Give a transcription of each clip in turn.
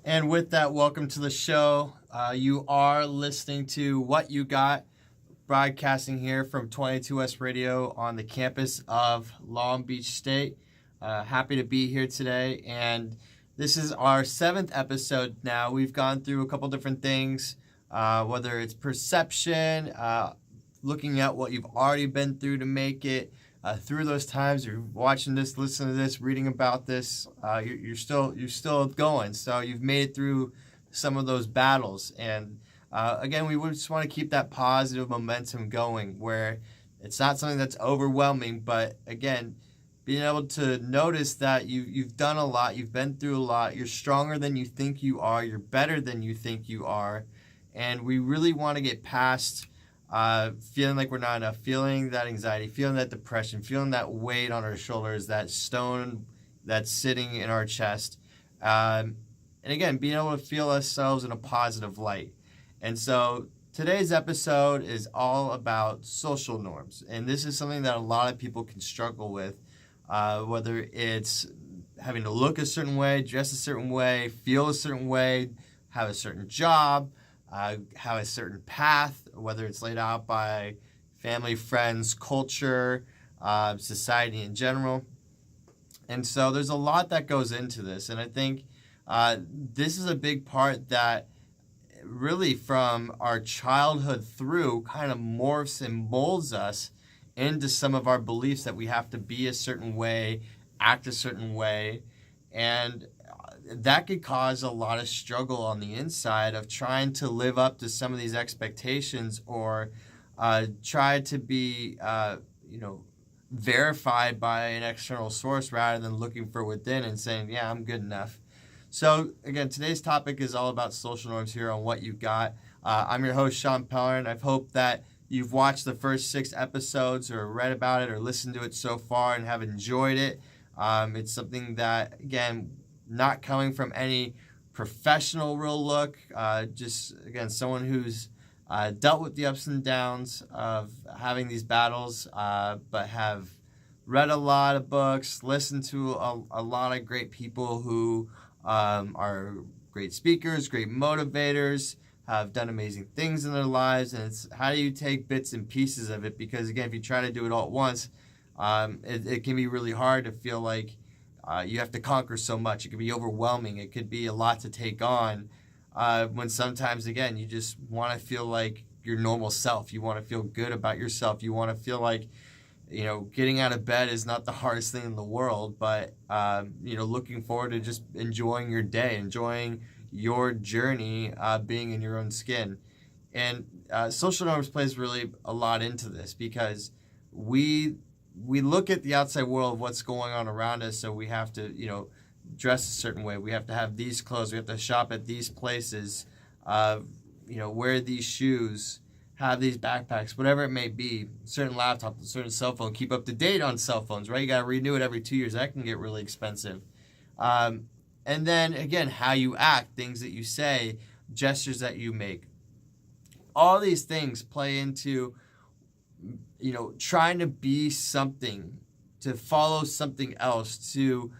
And with that, welcome to the show. You are listening to What You Got, broadcasting here from 22S Radio on the campus of Long Beach State. Happy to be here today. And this is our 7th episode now. We've gone through a couple different things, whether it's perception, looking at what you've already been through to make it. Through those times, you're watching this, listening to this, reading about this. You're still going. So you've made it through some of those battles, and again, we would just want to keep that positive momentum going, where it's not something that's overwhelming, but again, being able to notice that you've done a lot, you've been through a lot, you're stronger than you think you are, you're better than you think you are, and we really want to get past feeling like we're not enough, feeling that anxiety, feeling that depression, feeling that weight on our shoulders, that stone that's sitting in our chest. And again, being able to feel ourselves in a positive light. And so today's episode is all about social norms. And this is something that a lot of people can struggle with, whether it's having to look a certain way, dress a certain way, feel a certain way, have a certain job, have a certain path, whether it's laid out by family, friends, culture, society in general. And so there's a lot that goes into this. And I think this is a big part that really from our childhood through kind of morphs and molds us into some of our beliefs that we have to be a certain way, act a certain way. And that could cause a lot of struggle on the inside of trying to live up to some of these expectations, or try to be, verified by an external source rather than looking for within and saying, yeah, I'm good enough. So again, today's topic is all about social norms here on What You Got. I'm your host, Sean Pellerin. I hope that you've watched the first 6 episodes or read about it or listened to it so far and have enjoyed it. It's something that, again, not coming from any professional real look, just, again, someone who's dealt with the ups and downs of having these battles, but have read a lot of books, listened to a lot of great people who are great speakers, great motivators, have done amazing things in their lives. And it's how do you take bits and pieces of it? Because, again, if you try to do it all at once, it can be really hard to feel like you have to conquer so much. It can be overwhelming. It could be a lot to take on, when sometimes, again, you just want to feel like your normal self. You want to feel good about yourself. You want to feel like, getting out of bed is not the hardest thing in the world, but, looking forward to just enjoying your day, enjoying your journey, being in your own skin. And social norms plays really a lot into this, because we look at the outside world of what's going on around us, so we have to, dress a certain way. We have to have these clothes. We have to shop at these places, wear these shoes, have these backpacks, whatever it may be, certain laptop, certain cell phone, keep up to date on cell phones, right? You got to renew it every 2 years. That can get really expensive. And then, again, how you act, things that you say, gestures that you make. All these things play into trying to be something, to follow something else, to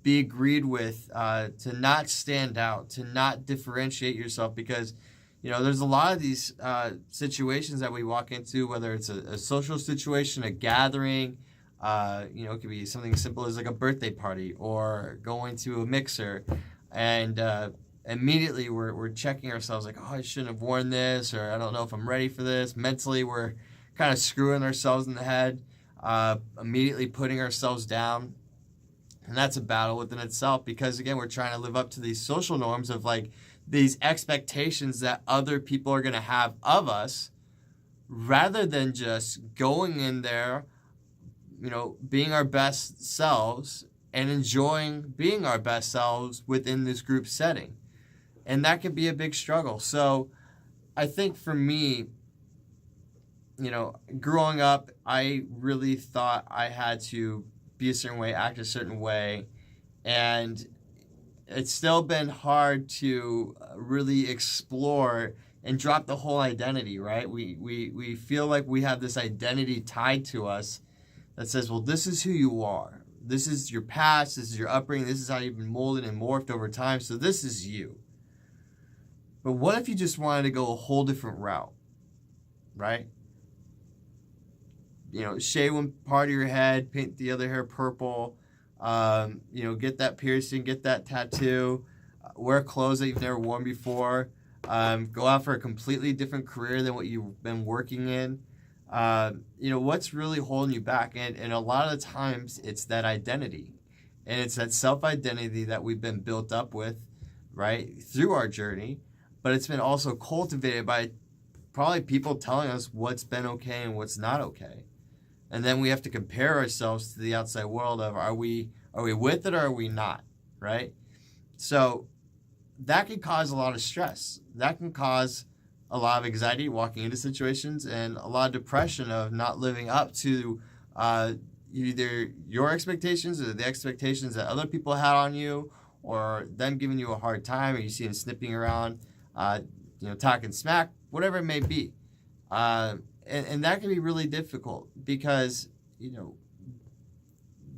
be agreed with, to not stand out, to not differentiate yourself, because, there's a lot of these situations that we walk into, whether it's a social situation, a gathering, it could be something simple as like a birthday party or going to a mixer, and immediately we're checking ourselves like, oh, I shouldn't have worn this, or I don't know if I'm ready for this. Mentally, we're kind of screwing ourselves in the head, immediately putting ourselves down. And that's a battle within itself, because, again, we're trying to live up to these social norms of, like, these expectations that other people are going to have of us, rather than just going in there, being our best selves and enjoying being our best selves within this group setting. And that can be a big struggle. So I think for me, growing up, I really thought I had to be a certain way, act a certain way, and it's still been hard to really explore and drop the whole identity, right? We feel like we have this identity tied to us that says, well, this is who you are. This is your past. This is your upbringing. This is how you've been molded and morphed over time. So this is you. But what if you just wanted to go a whole different route, right? Shave one part of your head, paint the other hair purple, get that piercing, get that tattoo, wear clothes that you've never worn before, go out for a completely different career than what you've been working in. What's really holding you back? And a lot of the times it's that identity. And it's that self-identity that we've been built up with, right, through our journey. But it's been also cultivated by probably people telling us what's been okay and what's not okay. And then we have to compare ourselves to the outside world of are we with it or are we not, right? So that can cause a lot of stress. That can cause a lot of anxiety walking into situations and a lot of depression of not living up to either your expectations or the expectations that other people had on you, or them giving you a hard time, or you see them snipping around, talking smack, whatever it may be. And that can be really difficult because,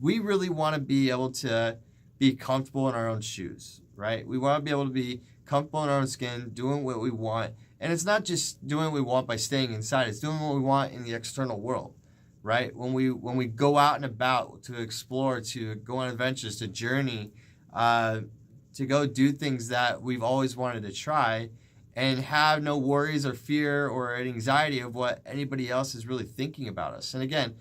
we really want to be able to be comfortable in our own shoes, right? We want to be able to be comfortable in our own skin, doing what we want. And it's not just doing what we want by staying inside. It's doing what we want in the external world, right? When we go out and about to explore, to go on adventures, to journey, to go do things that we've always wanted to try, and have no worries or fear or anxiety of what anybody else is really thinking about us. And again,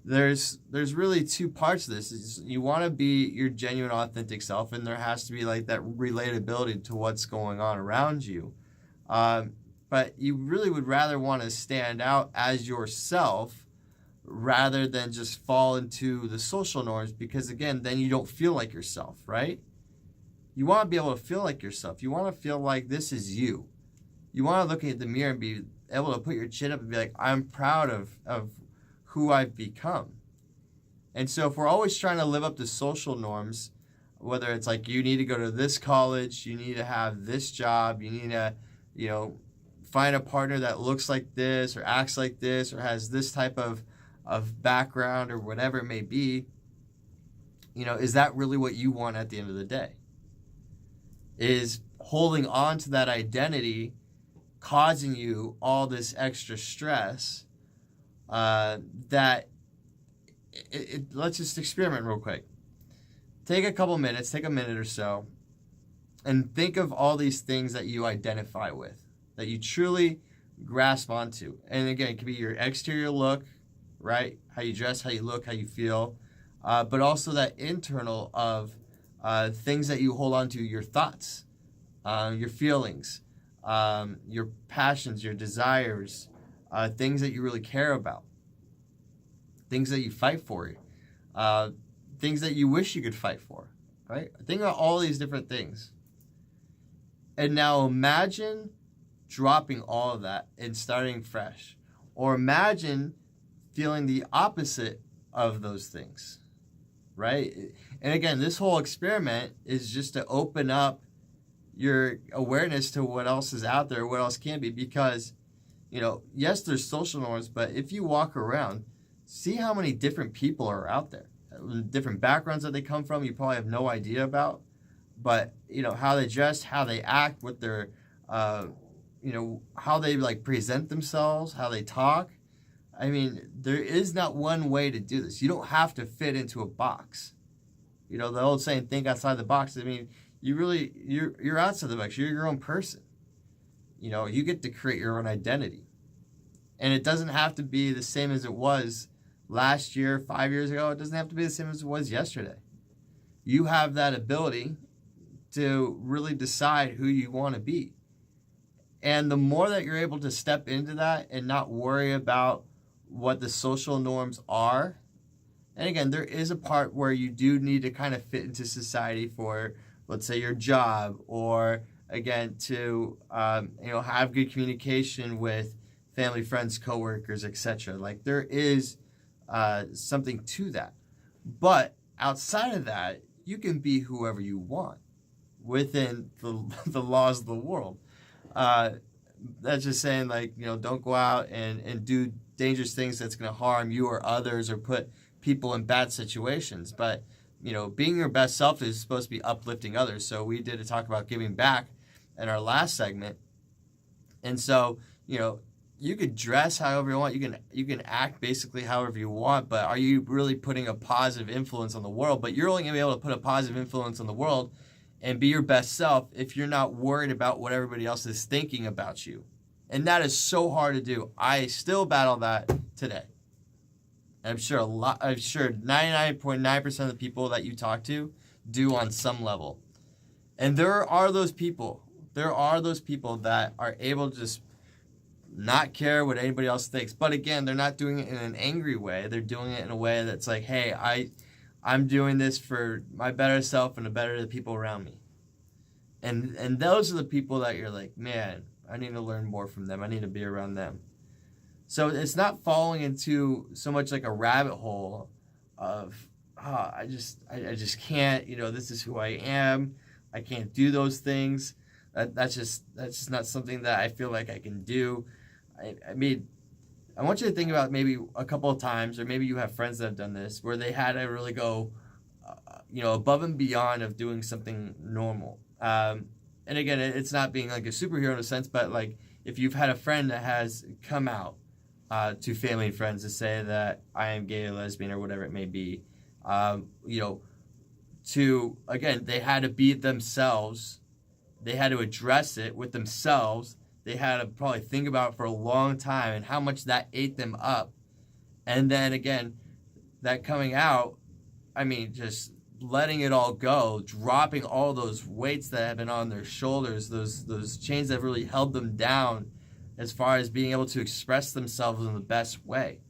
there's really two parts of this. You want to be your genuine, authentic self, and there has to be like that relatability to what's going on around you. But you really would rather want to stand out as yourself rather than just fall into the social norms, because again, then you don't feel like yourself, right? You want to be able to feel like yourself. You want to feel like this is you. You want to look at the mirror and be able to put your chin up and be like, I'm proud of who I've become. And so if we're always trying to live up to social norms, whether it's like you need to go to this college, you need to have this job, you need to, find a partner that looks like this or acts like this or has this type of background or whatever it may be, is that really what you want at the end of the day? Is holding on to that identity causing you all this extra stress let's just experiment real quick. Take a minute or so, and think of all these things that you identify with, that you truly grasp onto. And again, it could be your exterior look, right? How you dress, how you look, how you feel, but also that internal of things that you hold on to, your thoughts, your feelings, your passions, your desires, things that you really care about, things that you fight for, things that you wish you could fight for, right? Think about all these different things. And now imagine dropping all of that and starting fresh. Or imagine feeling the opposite of those things, right? And again, this whole experiment is just to open up your awareness to what else is out there, what else can be, because, yes, there's social norms, but if you walk around, see how many different people are out there, different backgrounds that they come from, you probably have no idea about, but, how they dress, how they act, what their, how they present themselves, how they talk. I mean, there is not one way to do this. You don't have to fit into a box. The old saying, think outside the box. I mean, you're outside the box. You're your own person. You get to create your own identity. And it doesn't have to be the same as it was last year, 5 years ago. It doesn't have to be the same as it was yesterday. You have that ability to really decide who you want to be. And the more that you're able to step into that and not worry about what the social norms are, and again, there is a part where you do need to kind of fit into society for, let's say, your job, or again, to have good communication with family, friends, coworkers, etc. There is something to that. But outside of that, you can be whoever you want within the laws of the world. That's just saying, don't go out and do dangerous things that's going to harm you or others, or put people in bad situations. But, being your best self is supposed to be uplifting others. So we did a talk about giving back in our last segment. And so, you could dress however you want. You can act basically however you want, but are you really putting a positive influence on the world? But you're only going to be able to put a positive influence on the world and be your best self if you're not worried about what everybody else is thinking about you. And that is so hard to do. I still battle that today. I'm sure 99.9% of the people that you talk to do on some level. And there are those people that are able to just not care what anybody else thinks. But again, they're not doing it in an angry way. They're doing it in a way that's like, hey, I'm doing this for my better self and the better of the people around me. And those are the people that you're like, man, I need to learn more from them. I need to be around them. So it's not falling into so much like a rabbit hole of, I just can't, this is who I am. I can't do those things. That's just not something that I feel like I can do. I mean, I want you to think about maybe a couple of times, or maybe you have friends that have done this, where they had to really go, above and beyond of doing something normal. And again, it's not being like a superhero in a sense, but like if you've had a friend that has come out to family and friends to say that I am gay or lesbian or whatever it may be, again, they had to be themselves. They had to address it with themselves. They had to probably think about it for a long time and how much that ate them up. And then again, that coming out, I mean, just letting it all go, dropping all those weights that have been on their shoulders, those chains that have really held them down as far as being able to express themselves in the best way,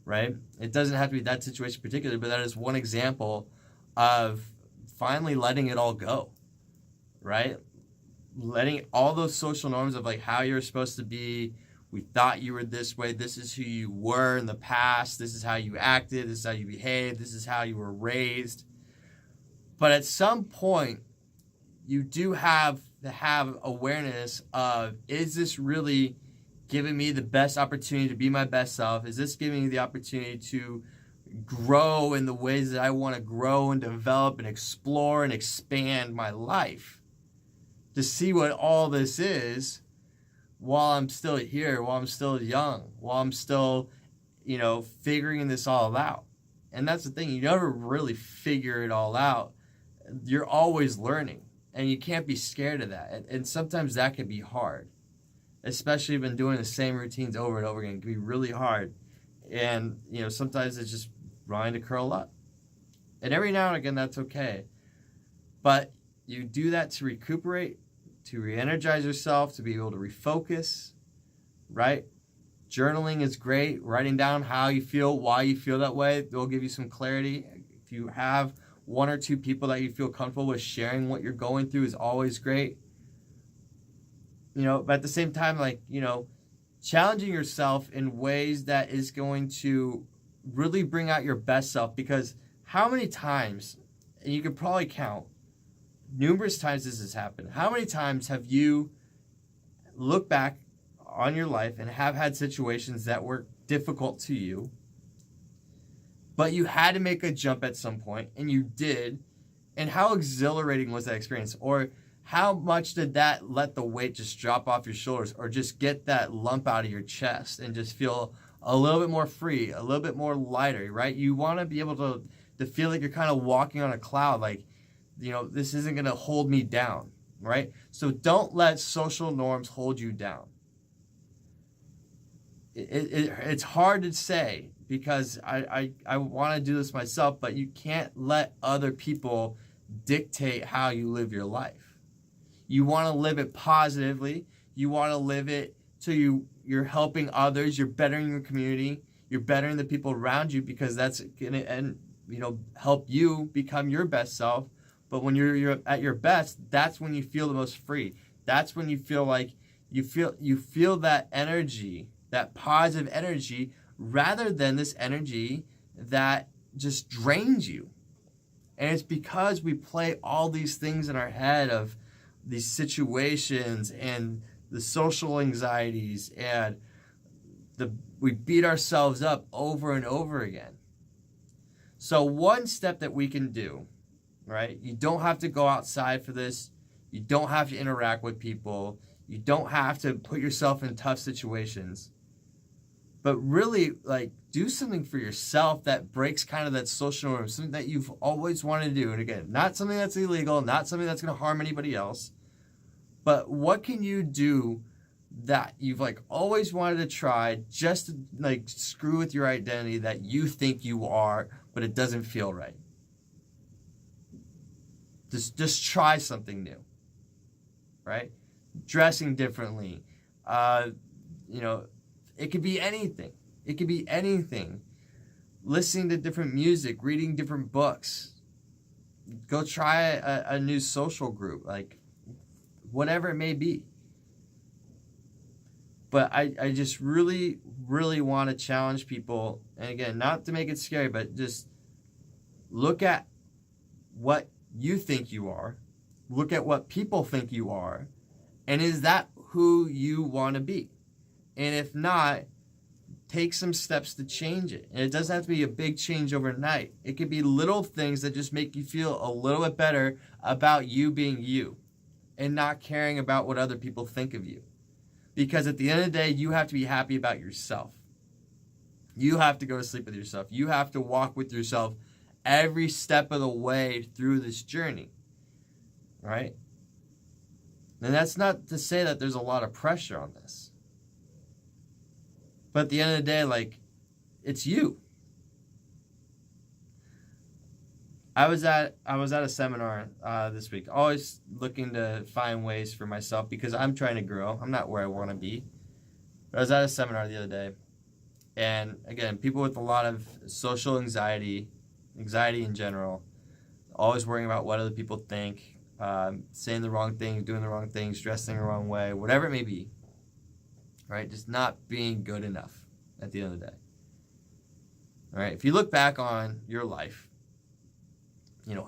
right? It doesn't have to be that situation particularly, but that is one example of finally letting it all go, right? Letting all those social norms of like how you're supposed to be, we thought you were this way, this is who you were in the past, this is how you acted, this is how you behaved, this is how you were raised. But at some point, you do have to have awareness of, is this really giving me the best opportunity to be my best self? Is this giving me the opportunity to grow in the ways that I want to grow and develop and explore and expand my life? To see what all this is while I'm still here, while I'm still young, while I'm still, figuring this all out. And that's the thing, you never really figure it all out. You're always learning, and you can't be scared of that. And sometimes that can be hard, especially when doing the same routines over and over again. It can be really hard. And, sometimes it's just trying to curl up. And every now and again, that's okay. But you do that to recuperate, to re-energize yourself, to be able to refocus, right? Journaling is great. Writing down how you feel, why you feel that way, they'll give you some clarity. If you have one or two people that you feel comfortable with sharing what you're going through is always great. But at the same time, challenging yourself in ways that is going to really bring out your best self. Because how many times, and you could probably count, numerous times this has happened. How many times have you looked back on your life and have had situations that were difficult to you, but you had to make a jump at some point, and you did, and how exhilarating was that experience? Or how much did that let the weight just drop off your shoulders, or just get that lump out of your chest and just feel a little bit more free, a little bit more lighter, right? You want to be able to feel like you're kind of walking on a cloud, like, this isn't going to hold me down, right? So don't let social norms hold you down. It's hard to say because I want to do this myself, but you can't let other people dictate how you live your life. You want to live it positively. You want to live it so you're helping others, you're bettering your community, you're bettering the people around you, because that's going to help you become your best self. But when you're at your best, that's when you feel the most free. That's when you feel like you feel that energy, that positive energy, rather than this energy that just drains you. And it's because we play all these things in our head of these situations and the social anxieties, and we beat ourselves up over and over again. So one step that we can do, right? You don't have to go outside for this. You don't have to interact with people. You don't have to put yourself in tough situations. But really, like, do something for yourself that breaks kind of that social norm, something that you've always wanted to do. And again, not something that's illegal, not something that's going to harm anybody else. But what can you do that you've like always wanted to try just to like screw with your identity that you think you are, but it doesn't feel right? Just try something new, right? Dressing differently, it could be anything. It could be anything. Listening to different music, reading different books. Go try a new social group, like whatever it may be. But I just really, really want to challenge people. And again, not to make it scary, but just look at what you think you are. Look at what people think you are. And is that who you want to be? And if not, take some steps to change it. And it doesn't have to be a big change overnight. It could be little things that just make you feel a little bit better about you being you and not caring about what other people think of you. Because at the end of the day, you have to be happy about yourself. You have to go to sleep with yourself. You have to walk with yourself every step of the way through this journey. Right? And that's not to say that there's a lot of pressure on this. But at the end of the day, like, it's you. I was at a seminar this week, always looking to find ways for myself because I'm trying to grow. I'm not where I want to be. But I was at a seminar the other day, and again, people with a lot of social anxiety in general, always worrying about what other people think, saying the wrong things, doing the wrong things, dressing the wrong way, whatever it may be. Right? Just not being good enough at the end of the day. All right? If you look back on your life,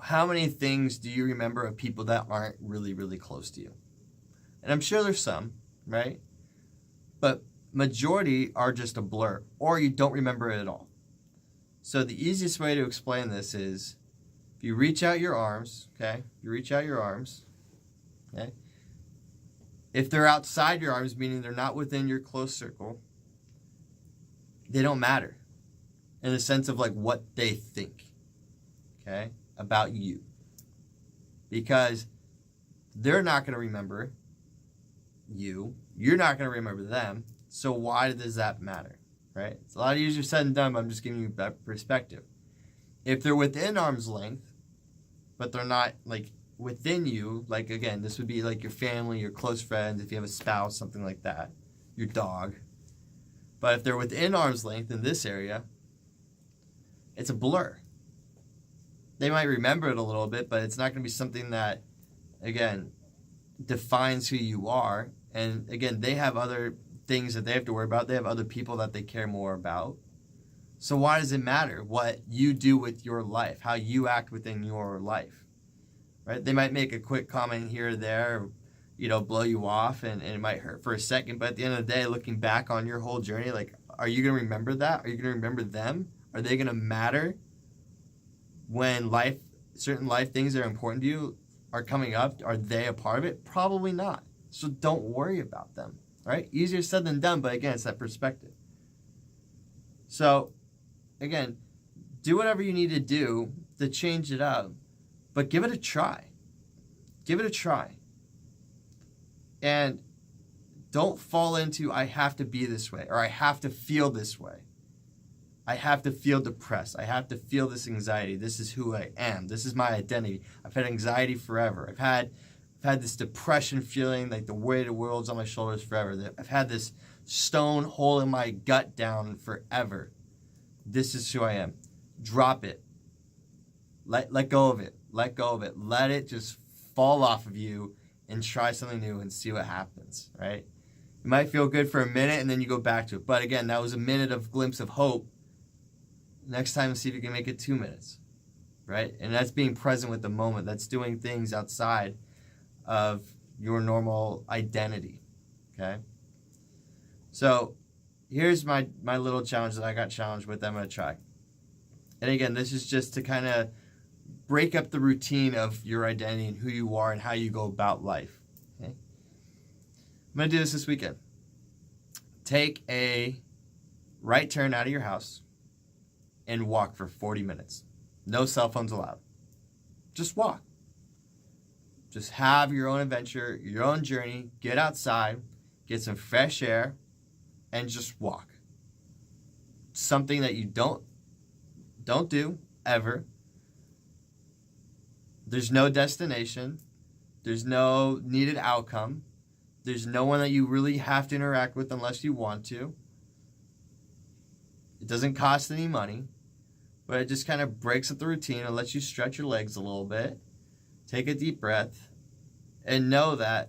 how many things do you remember of people that aren't really, really close to you? And I'm sure there's some, right? But majority are just a blur, or you don't remember it at all. So the easiest way to explain this is if you reach out your arms, okay? Okay? If they're outside your arms, meaning they're not within your close circle, they don't matter in the sense of like what they think, okay, about you. Because they're not going to remember you. You're not going to remember them. So why does that matter, right? It's a lot easier said than done, but I'm just giving you that perspective. If they're within arm's length, but they're not like within you, like again, this would be like your family, your close friends, if you have a spouse, something like that, your dog. But if they're within arm's length in this area, it's a blur. They might remember it a little bit, but it's not going to be something that, again, defines who you are. And again, they have other things that they have to worry about. They have other people that they care more about. So why does it matter what you do with your life, how you act within your life? Right? They might make a quick comment here or there, blow you off, and it might hurt for a second. But at the end of the day, looking back on your whole journey, like, are you going to remember that? Are you going to remember them? Are they going to matter when certain life things that are important to you are coming up? Are they a part of it? Probably not. So don't worry about them. Right? Easier said than done, but again, it's that perspective. So, again, do whatever you need to do to change it up, but give it a try. Give it a try. And don't fall into, I have to be this way, or I have to feel this way. I have to feel depressed. I have to feel this anxiety. This is who I am. This is my identity. I've had anxiety forever. I've had this depression feeling, like the weight of the world's on my shoulders forever. I've had this stone hole in my gut down forever. This is who I am. Drop it. Let go of it. Let go of it. Let it just fall off of you and try something new and see what happens, right? It might feel good for a minute and then you go back to it. But again, that was a minute of glimpse of hope. Next time, see if you can make it 2 minutes, right? And that's being present with the moment. That's doing things outside of your normal identity, okay? So here's my little challenge that I got challenged with. I'm going to try. And again, this is just to kind of break up the routine of your identity and who you are and how you go about life. Okay? I'm going to do this weekend. Take a right turn out of your house and walk for 40 minutes. No cell phones allowed. Just walk. Just have your own adventure, your own journey. Get outside, get some fresh air, and just walk. Something that you don't do ever. There's no destination. There's no needed outcome. There's no one that you really have to interact with unless you want to. It doesn't cost any money, but it just kind of breaks up the routine and lets you stretch your legs a little bit. Take a deep breath and know that